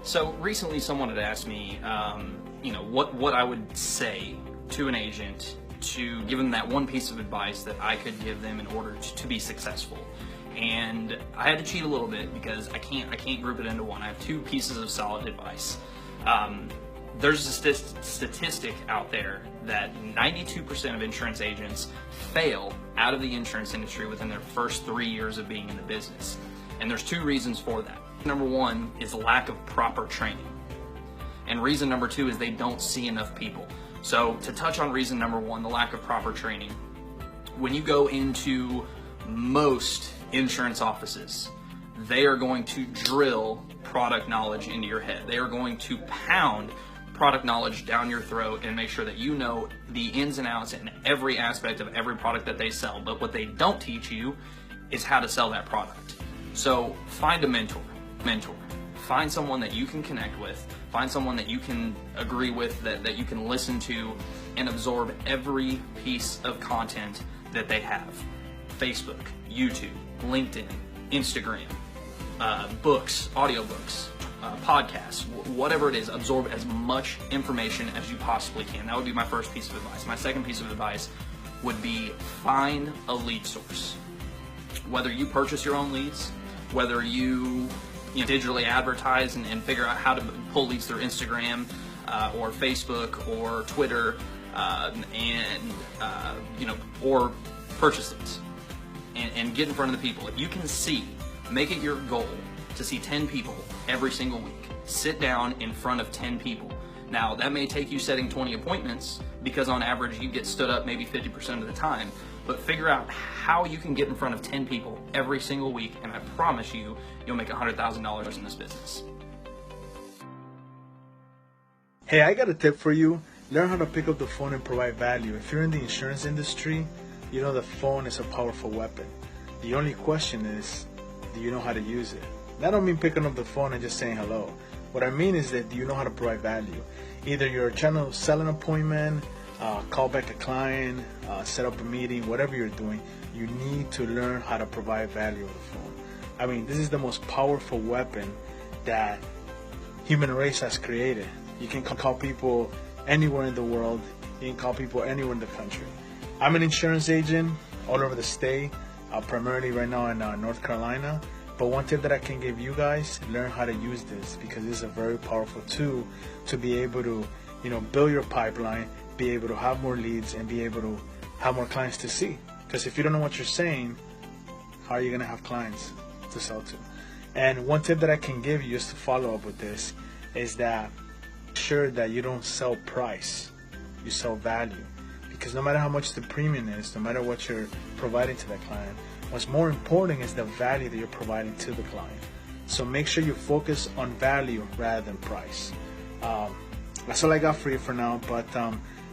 So recently someone had asked me, what I would say to an agent to give them that one piece of advice that I could give them in order to be successful. And I had to cheat a little bit because I can't group it into one. I have two pieces of solid advice. There's a statistic out there that 92% of insurance agents fail out of the insurance industry within their first 3 years of being in the business. And there's two reasons for that. Number one is lack of proper training. And reason number two is they don't see enough people. So to touch on reason number one, the lack of proper training, when you go into most insurance offices, they are going to drill product knowledge into your head. They are going to pound product knowledge down your throat and make sure that you know the ins and outs and every aspect of every product that they sell. But what they don't teach you is how to sell that product. So find a mentor. Find someone that you can connect with. Find someone that you can agree with, that you can listen to and absorb every piece of content that they have. Facebook, YouTube, LinkedIn, Instagram, books, audiobooks, podcasts, whatever it is, absorb as much information as you possibly can. That would be my first piece of advice. My second piece of advice would be find a lead source. Whether you purchase your own leads, whether you digitally advertise and figure out how to pull leads through Instagram or Facebook or Twitter, or purchase leads and get in front of the people. If you can make it your goal to see 10 people every single week. Sit down in front of 10 people. Now, that may take you setting 20 appointments because on average you get stood up maybe 50% of the time, but figure out how you can get in front of 10 people every single week, and I promise you, you'll make $100,000 in this business. Hey, I got a tip for you. Learn how to pick up the phone and provide value. If you're in the insurance industry, you know the phone is a powerful weapon. The only question is, do you know how to use it? I don't mean picking up the phone and just saying hello. What I mean is that do you know how to provide value? Either you're trying to sell an appointment, call back a client, set up a meeting, whatever you're doing, you need to learn how to provide value on the phone. I mean, this is the most powerful weapon that human race has created. You can call people anywhere in the world. You can call people anywhere in the country. I'm an insurance agent all over the state, primarily right now in North Carolina. But one tip that I can give you guys, learn how to use this, because this is a very powerful tool to be able to, build your pipeline, be able to have more leads, and be able to have more clients to see. Because if you don't know what you're saying, how are you going to have clients to sell to? And one tip that I can give you just to follow up with this is that make sure that you don't sell price, you sell value. Because no matter how much the premium is, no matter what you're providing to that client, what's more important is the value that you're providing to the client. So make sure you focus on value rather than price. That's all I got for you for now, but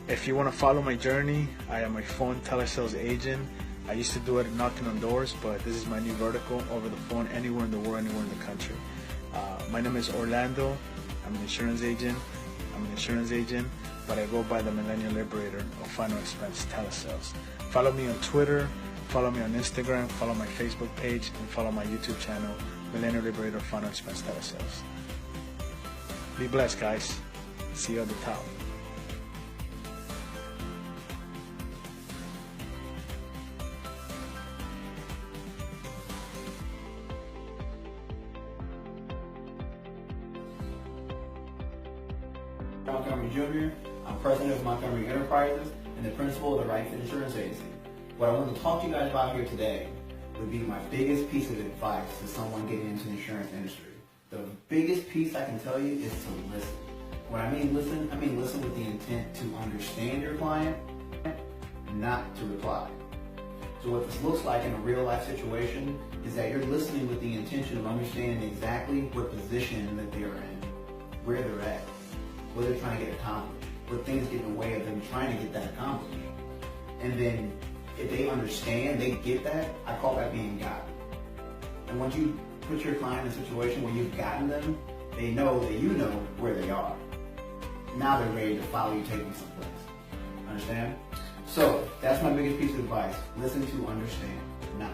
if you want to follow my journey, I am a phone telesales agent. I used to do it knocking on doors, but this is my new vertical, over the phone, anywhere in the world, anywhere in the country. My name is Orlando. I'm an insurance agent, but I go by the Millennial Liberator of Final Expense Telesales. Follow me on Twitter, follow me on Instagram, follow my Facebook page, and follow my YouTube channel, Millennial Liberator of Final Expense Telesales. Be blessed, guys. See you at the top. Montgomery Jr. I'm president of Montgomery Enterprises and the principal of the Right Fit Insurance Agency. What I want to talk to you guys about here today would be my biggest piece of advice to someone getting into the insurance industry. The biggest piece I can tell you is to listen. When I mean listen with the intent to understand your client, not to reply. So what this looks like in a real life situation is that you're listening with the intention of understanding exactly what position that they're in, where they're at, what they're trying to get accomplished, what things get in the way of them trying to get that accomplished. And then if they understand, they get that, I call that being gotten. And once you put your client in a situation where you've gotten them, they know that you know where they are. Now they're ready to follow you, take them someplace. Understand? So that's my biggest piece of advice. Listen to understand, not